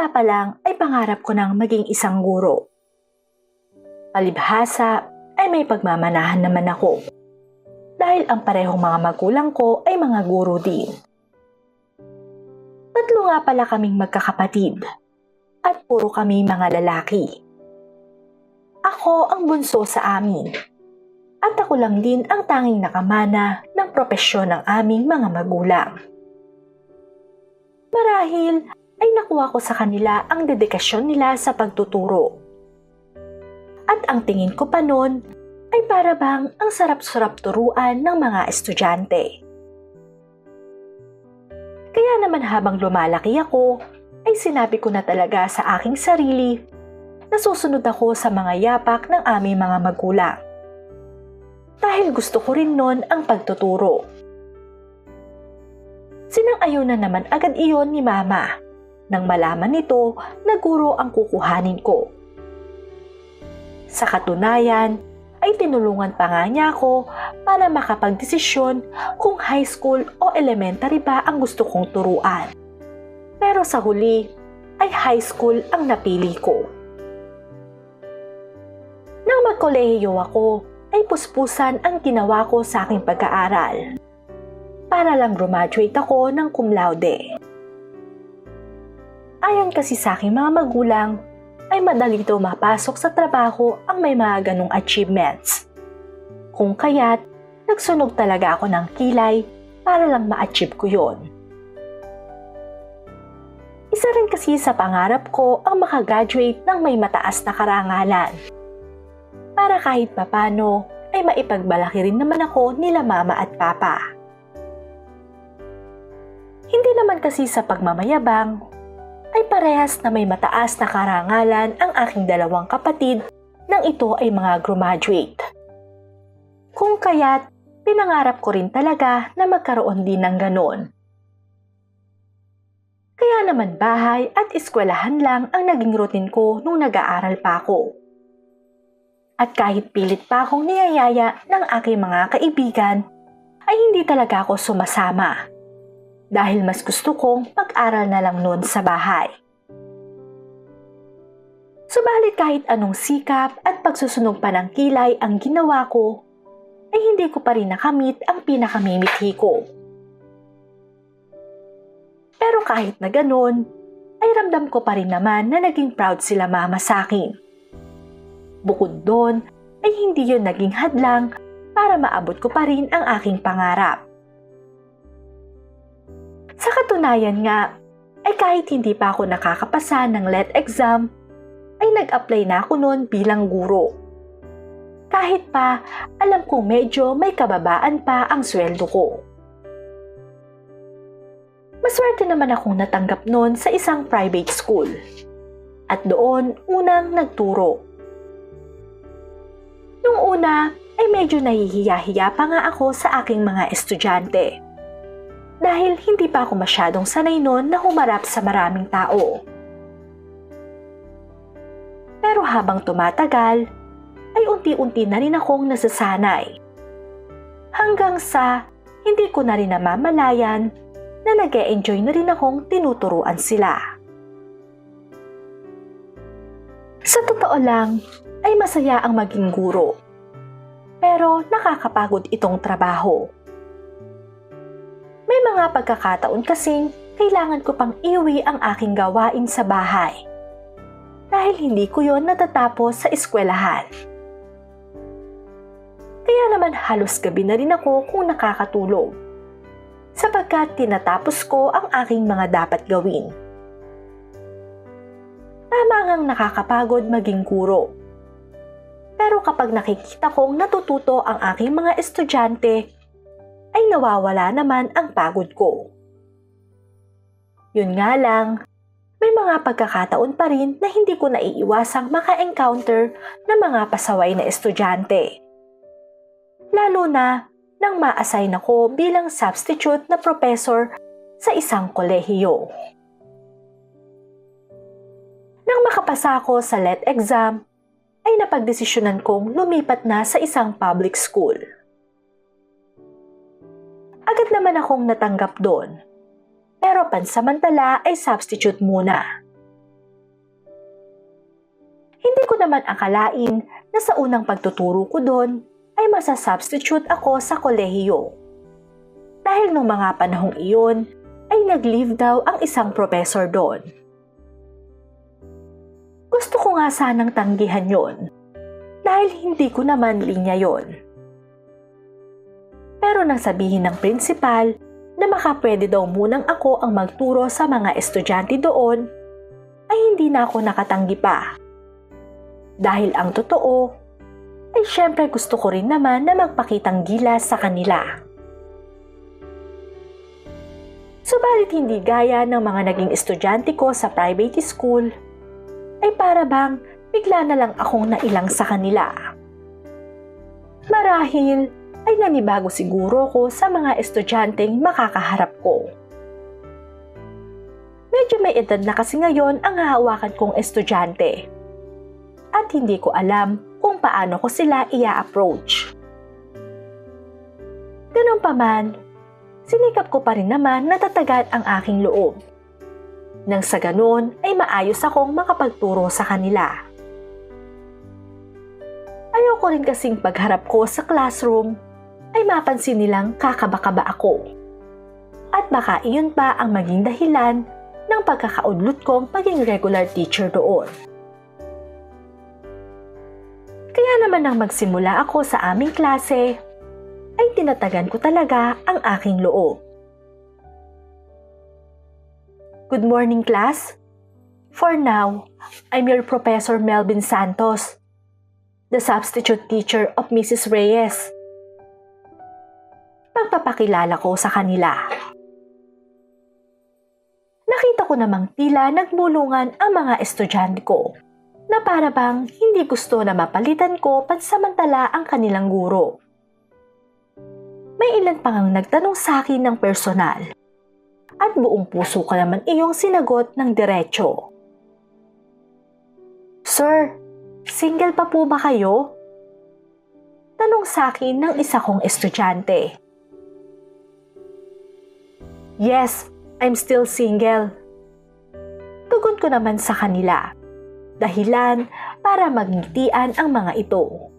Simula pa lang ay pangarap ko ng maging isang guro. Palibhasa ay may pagmamanahan naman ako dahil ang parehong mga magulang ko ay mga guro din. Tatlo nga pala kaming magkakapatid at puro kami mga lalaki. Ako ang bunso sa amin at ako lang din ang tanging nakamana ng propesyon ng aming mga magulang. Marahil ay nakuha ko sa kanila ang dedikasyon nila sa pagtuturo. At ang tingin ko pa noon ay para bang ang sarap-sarap turuan ng mga estudyante. Kaya naman habang lumalaki ako, ay sinabi ko na talaga sa aking sarili na susunod ako sa mga yapak ng aming mga magulang. Dahil gusto ko rin noon ang pagtuturo. Sinang-ayon na naman agad iyon ni Mama nang malaman nito na guro ang kukuhanin ko. Sa katunayan, ay tinulungan pa nga niya ako para makapagdesisyon kung high school o elementary ba ang gusto kong turuan. Pero sa huli, ay high school ang napili ko. Nang magkolehiyo ako, ay puspusan ang ginawa ko sa aking pag-aaral. Para lang graduate ako ng cum laude. Ayon kasi sa aking mga magulang, ay madali daw mapasok sa trabaho ang may mga ganong achievements. Kung kaya't, nagsunog talaga ako ng kilay para lang ma-achieve ko yon. Isa rin kasi sa pangarap ko ang makagraduate ng may mataas na karangalan. Para kahit papano ay maipagbalaki rin naman ako nila Mama at Papa. Hindi naman kasi sa pagmamayabang, ay parehas na may mataas na karangalan ang aking dalawang kapatid nang ito ay mga graduate. Kung kaya't, pinangarap ko rin talaga na magkaroon din ng ganon. Kaya naman bahay at eskwelahan lang ang naging routine ko nung nag-aaral pa ako. At kahit pilit pa akong niyayaya ng aking mga kaibigan, ay hindi talaga ako sumasama. Dahil mas gusto kong mag-aral na lang noon sa bahay. Subalit kahit anong sikap at pagsusunog pa ng kilay ang ginawa ko, ay hindi ko pa rin nakamit ang pinakamimithi ko. Pero kahit na ganun, ay ramdam ko pa rin naman na naging proud sila Mama sa akin. Bukod doon, ay hindi yun naging hadlang para maabot ko pa rin ang aking pangarap. Sa katunayan nga, ay kahit hindi pa ako nakakapasa ng LET exam, ay nag-apply na ako noon bilang guro. Kahit pa, alam kong medyo may kababaan pa ang sweldo ko. Maswerte naman akong natanggap noon sa isang private school. At doon, unang nagturo. Nung una, ay medyo nahihiya-hiya pa nga ako sa aking mga estudyante. Dahil hindi pa ako masyadong sanay noon na humarap sa maraming tao. Pero habang tumatagal, ay unti-unti na rin akong nasasanay. Hanggang sa hindi ko na rin namamalayan na nag-e-enjoy na rin akong tinuturuan sila. Sa totoo lang, ay masaya ang maging guro. Pero nakakapagod itong trabaho. May mga pagkakataon kasing kailangan ko pang iuwi ang aking gawain sa bahay. Dahil hindi ko yon natatapos sa eskwelahan. Kaya naman halos gabi na rin ako kung nakakatulog. Sapagkat tinatapos ko ang aking mga dapat gawin. Tama ngang nakakapagod maging guro. Pero kapag nakikita kong natututo ang aking mga estudyante, ay nawawala naman ang pagod ko. Yun nga lang, may mga pagkakataon pa rin na hindi ko naiiwasang maka-encounter ng mga pasaway na estudyante. Lalo na nang ma-assign ako bilang substitute na professor sa isang kolehiyo. Nang makapasa ako sa LET exam, ay napagdesisyonan kong lumipat na sa isang public school. Agad naman akong natanggap doon. Pero pansamantala ay substitute muna. Hindi ko naman akalain na sa unang pagtuturo ko doon ay masasubstitute ako sa kolehiyo. Dahil nung mga panahong iyon ay nag-leave daw ang isang professor doon. Gusto ko nga sanang tanggihan yon dahil hindi ko naman linya yon. Pero nang sabihin ng principal na makapwede daw munang ako ang magturo sa mga estudyante doon, ay hindi na ako nakatanggi pa. Dahil ang totoo, ay syempre gusto ko rin naman na magpakitang gilas sa kanila. Subalit hindi gaya ng mga naging estudyante ko sa private school, ay para bang bigla na lang akong nailang sa kanila. Marahil ay nanibago siguro ko sa mga estudyanteng makakaharap ko. Medyo may edad na kasi ngayon ang hahawakan kong estudyante. At hindi ko alam kung paano ko sila i-approach. Ganun pa man, sinikap ko pa rin naman na tatagan ang aking loob. Nang sa ganun ay maayos akong makapagturo sa kanila. Ayoko rin kasing pagharap ko sa classroom ay mapansin nilang kakaba-kaba ako. At baka iyon pa ang maging dahilan ng pagkakaudlot kong maging regular teacher doon. Kaya naman nang magsimula ako sa aming klase, ay tinatagan ko talaga ang aking loob. Good morning, class. For now, I'm your Professor Melvin Santos, the substitute teacher of Mrs. Reyes. Pagpapakilala ko sa kanila. Nakita ko namang tila nagmulungan ang mga estudyante ko na para bang hindi gusto na mapalitan ko pansamantala ang kanilang guro. May ilan pa ngang nagtanong sa akin ng personal at buong puso ko naman iyong sinagot ng diretso. Sir, single pa po ba kayo? Tanong sa akin ng isa kong estudyante. Yes, I'm still single. Tugon ko naman sa kanila. Dahilan para magngitian ang mga ito.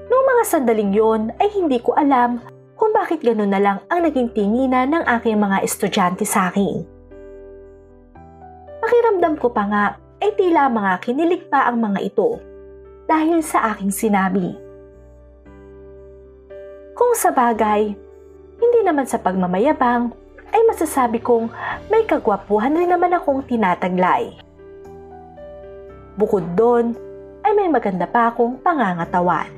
Noong mga sandaling yon ay hindi ko alam kung bakit gano'n na lang ang naging tinginan ng aking mga estudyante sa akin. Pakiramdam ko pa nga ay tila mga kinilig pa ang mga ito dahil sa aking sinabi. Kung sa bagay, hindi naman sa pagmamayabang ay masasabi kong may kagwapuhan rin naman akong tinataglay. Bukod doon ay may maganda pa akong pangangatawan.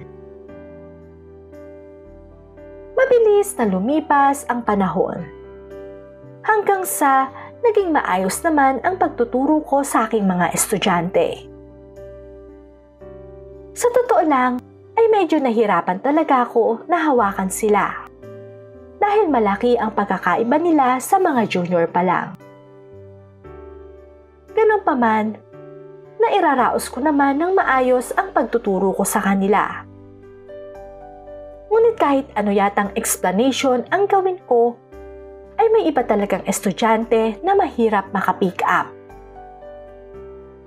Mabilis na lumipas ang panahon. Hanggang sa naging maayos naman ang pagtuturo ko sa aking mga estudyante. Sa totoo lang ay medyo nahirapan talaga ako na hawakan sila. Dahil malaki ang pagkakaiba nila sa mga junior pa lang. Ganun pa man, nairaraos ko naman ng maayos ang pagtuturo ko sa kanila. Ngunit kahit ano yatang explanation ang gawin ko, ay may iba talagang estudyante na mahirap makapick up.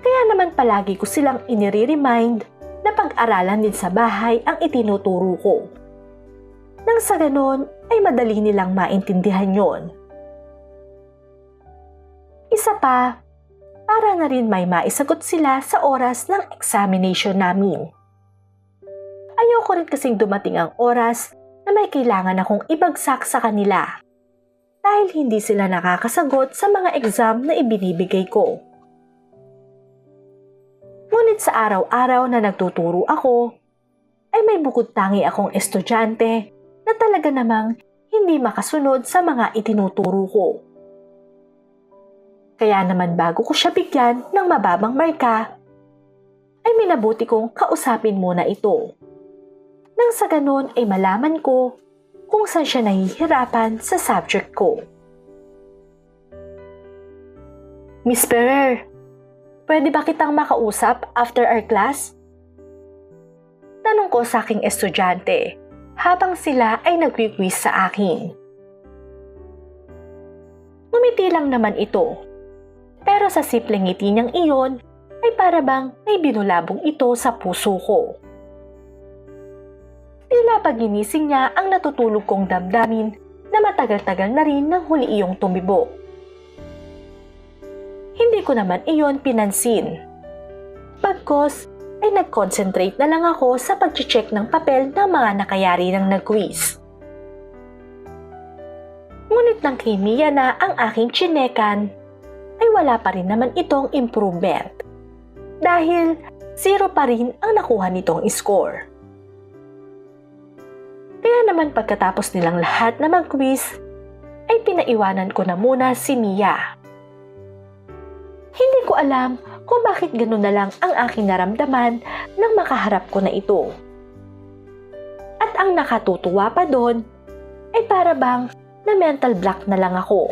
Kaya naman palagi ko silang inire-remind na pag-aralan din sa bahay ang itinuturo ko. Nang sa ganon ay madali nilang maintindihan yon. Isa pa, para na rin may maisagot sila sa oras ng examination namin. Ayoko rin kasing dumating ang oras na may kailangan akong ibagsak sa kanila dahil hindi sila nakakasagot sa mga exam na ibinibigay ko. Ngunit sa araw-araw na nagtuturo ako, ay may bukod tangi akong estudyante na talaga namang hindi makasunod sa mga itinuturo ko. Kaya naman bago ko siya bigyan ng mababang marka, ay minabuti kong kausapin muna ito. Nang sa ganon ay malaman ko kung saan siya nahihirapan sa subject ko. Miss Ferrer, pwede ba kitang makausap after our class? Tanong ko sa aking estudyante habang sila ay nagwi-quiz sa akin. Ngumiti lang naman ito Pero sa simpleng ngiti niyang iyon, ay para bang may binulabog ito sa puso ko. Tila paginising niya ang natutulog kong damdamin na matagal-tagal na rin nang huli iyong tumibo. Hindi ko naman iyon pinansin. Pagkos ay nag-concentrate na lang ako sa pag-check ng papel ng mga nakayari ng nag-quiz. Ngunit nang kay Mia na ang aking tsinekan, ay wala pa rin naman itong improvement. Dahil 0 pa rin ang nakuha nitong score. Kaya naman pagkatapos nilang lahat na mag-quiz, ay pinaiwanan ko na muna si Mia. Hindi ko alam kung bakit ganun na lang ang aking naramdaman nang makaharap ko na ito. At ang nakatutuwa pa doon, ay para bang na mental block na lang ako.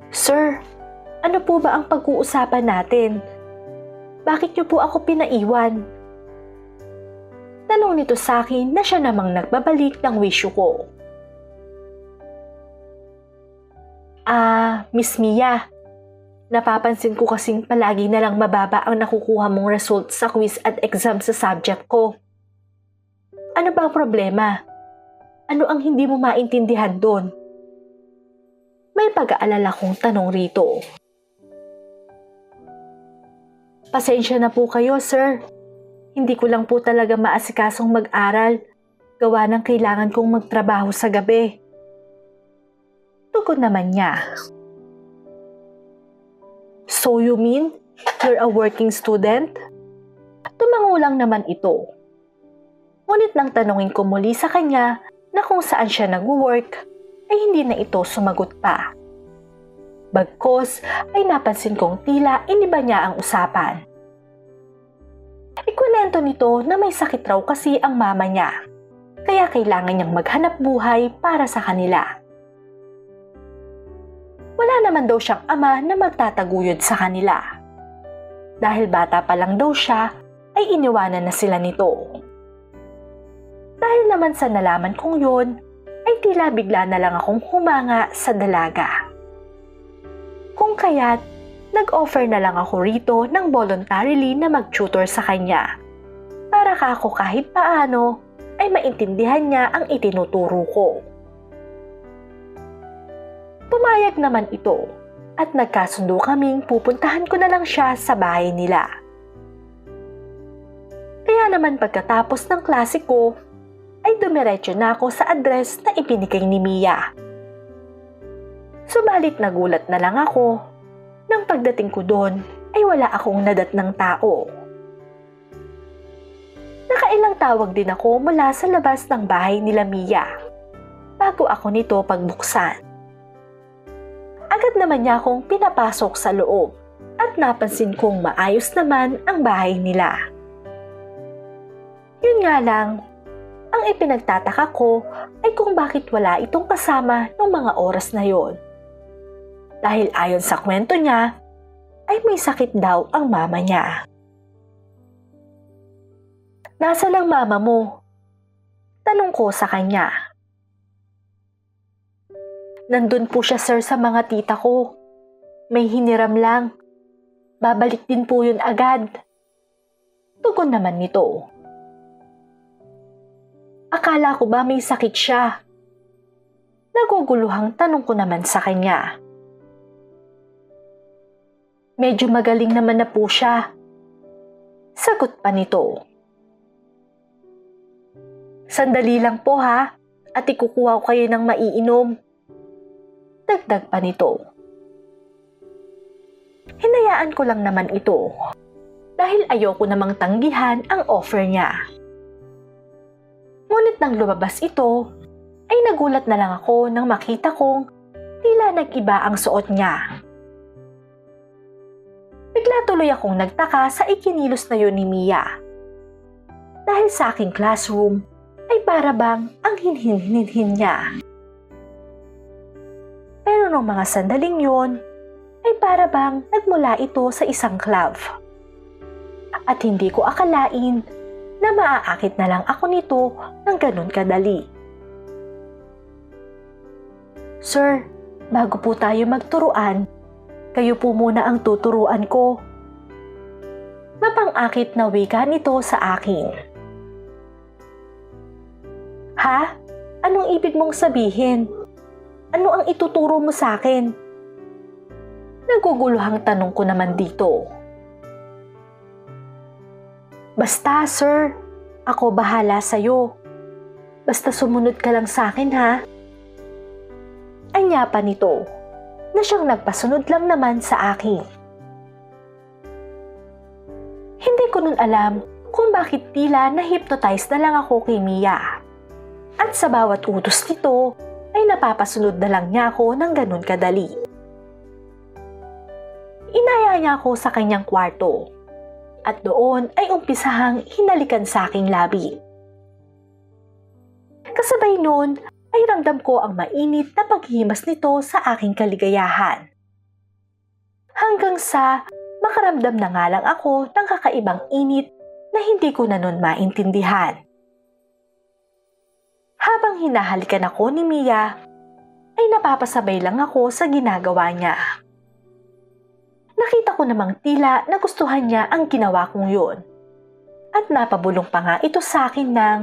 Sir, ano po ba ang pag-uusapan natin? Bakit niyo po ako pinaiwan? Tanong nito sa akin na siya namang nagbabalik ng wisyo ko. Miss Mia, napapansin ko kasing palagi na lang mababa ang nakukuha mong result sa quiz at exam sa subject ko. Ano ba ang problema? Ano ang hindi mo maintindihan doon? May pag-aalala kong tanong rito. Pasensya na po kayo, sir. Hindi ko lang po talaga maasikasong mag-aral. Gawa ng kailangan kong magtrabaho sa gabi. Tugon naman niya. So you mean you're a working student? Tumango lang naman ito. Ngunit nang tanungin ko muli sa kanya na kung saan siya nag-work, ay hindi na ito sumagot pa. Bagkos ay napansin kong tila iniba niya ang usapan. Ikwento nito na may sakit raw kasi ang mama niya, kaya kailangan niyang maghanap buhay para sa kanila. Wala naman daw siyang ama na magtataguyod sa kanila. Dahil bata pa lang daw siya, ay iniwanan na sila nito. Dahil naman sa nalaman kong yun, ay tila bigla na lang akong humanga sa dalaga. Kung kaya't, nag-offer na lang ako rito ng voluntarily na mag-tutor sa kanya. Para ako kahit paano, ay maintindihan niya ang itinuturo ko. Pumayag naman ito at nagkasundo kaming pupuntahan ko na lang siya sa bahay nila. Kaya naman pagkatapos ng klase ko, ay dumiretso na ako sa address na ibinigay ni Mia. Subalit nagulat na lang ako nang pagdating ko doon ay wala akong nadat ng tao. Nakailang tawag din ako mula sa labas ng bahay nila Mia bago ako nito pagbuksan. Agad naman niya akong pinapasok sa loob at napansin kong maayos naman ang bahay nila. Yun nga lang, ang ipinagtataka ko ay kung bakit wala itong kasama ng mga oras na yon. Dahil ayon sa kwento niya, ay may sakit daw ang mama niya. Nasa lang mama mo? Tanong ko sa kanya. Nandun po siya sir sa mga tita ko. May hiniram lang. Babalik din po yun agad. Tugon naman nito. Akala ko ba may sakit siya? Naguguluhang tanong ko naman sa kanya. Medyo magaling naman na po siya. Sagot pa nito. Sandali lang po ha, at ikukuha ko kayo ng maiinom. Dagdag pa nito. Hinayaan ko lang naman ito dahil ayoko namang tanggihan ang offer niya. Ngunit nang lumabas ito, ay nagulat na lang ako nang makita kong tila nag-iba ang suot niya. Bigla tuloy akong nagtaka sa ikinilos na yun ni Mia. Dahil sa aking classroom, ay para bang ang hinhin-hinhin niya. Pero nung mga sandaling yon, ay para bang nagmula ito sa isang club. At hindi ko akalain na maaakit na lang ako nito ng ganun kadali. Sir, bago po tayo magturuan, kayo po muna ang tuturuan ko. Mapang-akit na wika nito sa akin. Ha? Anong ibig mong sabihin? Ano ang ituturo mo sa akin? Naguguluhang tanong ko naman dito. Basta, sir. Ako bahala sa'yo. Basta sumunod ka lang sa akin, ha? Anya pa nito, na siyang nagpasunod lang naman sa akin. Hindi ko nun alam kung bakit tila na-hypnotize na lang ako kay Mia. At sa bawat utos nito, ay napapasunod na lang niya ako ng ganun kadali. Inaya niya ako sa kanyang kwarto. At doon ay umpisahang hinalikan sa aking labi. Kasabay noon ay ramdam ko ang mainit na paghimas nito sa aking kaligayahan. Hanggang sa makaramdam na nga lang ako ng kakaibang init na hindi ko na noon maintindihan. Habang hinahalikan ako ni Mia, ay napapasabay lang ako sa ginagawa niya. Nakita ko namang tila nagustuhan niya ang ginawa kong yun. At napabulong pa nga ito sa akin ng,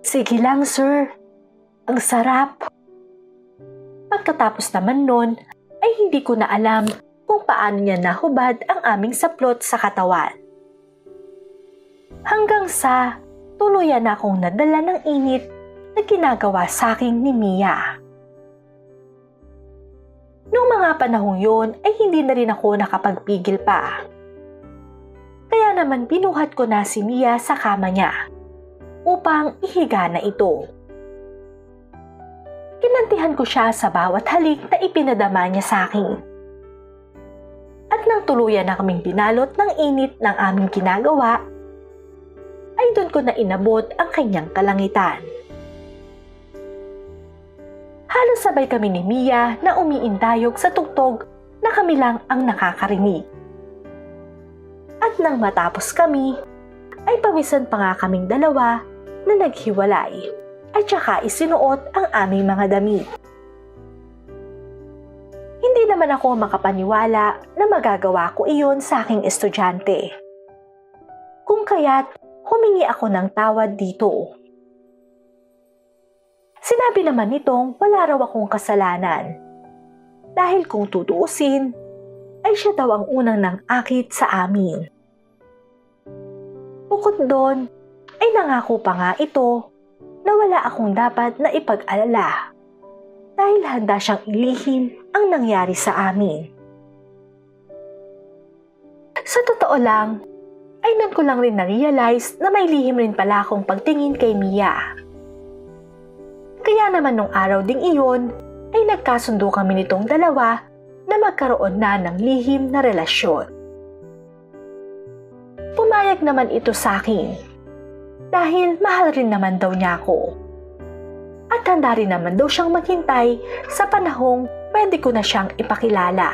"Sige lang, sir. Ang sarap." Pagkatapos naman nun, ay hindi ko na alam kung paano niya nahubad ang aming saplot sa katawan. Hanggang sa tuluyan akong nadala ng init na ginagawa sa akin ni Mia. Noong mga panahong yon ay hindi na rin ako nakapagpigil pa. Kaya naman binuhat ko na si Mia sa kama niya upang ihiga na ito. Kinantihan ko siya sa bawat halik na ipinadama niya sa akin. At nang tuluyan na kaming binalot ng init ng aming ginagawa, ay doon ko na inabot ang kanyang kalangitan. Halos sabay kami ni Mia na umiindayog sa tugtog na kami lang ang nakakarinig. At nang matapos kami, ay pawisan pa nga kaming dalawa na naghiwalay at saka isinuot ang aming mga damit. Hindi naman ako makapaniwala na magagawa ko iyon sa aking estudyante. Kung kaya't humingi ako ng tawad dito. Sinabi naman nitong wala raw akong kasalanan. Dahil kung tutuusin, ay siya daw ang unang nang-akit sa amin. Bukod doon, ay nangako pa nga ito na wala akong dapat na ipag-alala dahil handa siyang ilihim ang nangyari sa amin. Sa totoo lang, ay nun ko lang rin na-realize na may lihim rin pala akong pagtingin kay Mia. Kaya naman nung araw ding iyon, ay nagkasundo kami nitong dalawa na magkaroon na ng lihim na relasyon. Pumayag naman ito sa akin dahil mahal rin naman daw niya ako. At handa rin naman daw siyang maghintay sa panahong pwede ko na siyang ipakilala.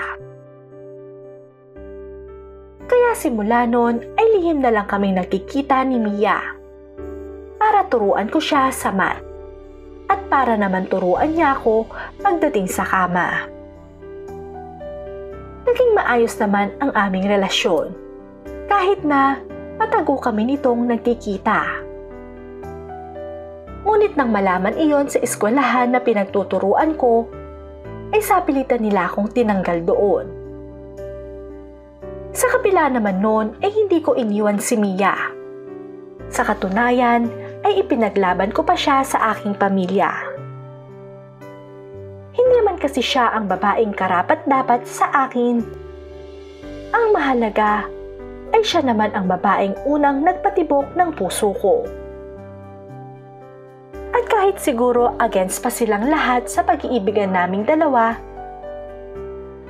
Kaya simula noon ay lihim na lang kaming nagkikita ni Mia para turuan ko siya sa math at para naman turuan niya ako pagdating sa kama. Naging maayos naman ang aming relasyon kahit na patago kami nitong nagkikita. Ngunit nang malaman iyon sa eskwelahan na pinagtuturuan ko, ay sapilitan nila akong tinanggal doon. Sa kabila naman noon ay hindi ko iniwan si Mia. Sa katunayan ay ipinaglaban ko pa siya sa aking pamilya. Hindi man kasi siya ang babaeng karapat-dapat sa akin. Ang mahalaga ay siya naman ang babaeng unang nagpatibok ng puso ko. At kahit siguro against pa silang lahat sa pag-iibigan naming dalawa,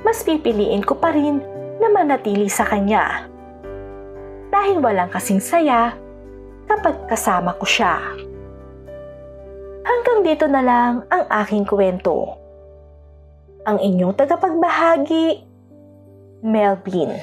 mas pipiliin ko pa rin na manatili sa kanya. Dahil walang kasing saya kapag kasama ko siya. Hanggang dito na lang ang aking kwento. Ang inyong tagapagbahagi, Melvin.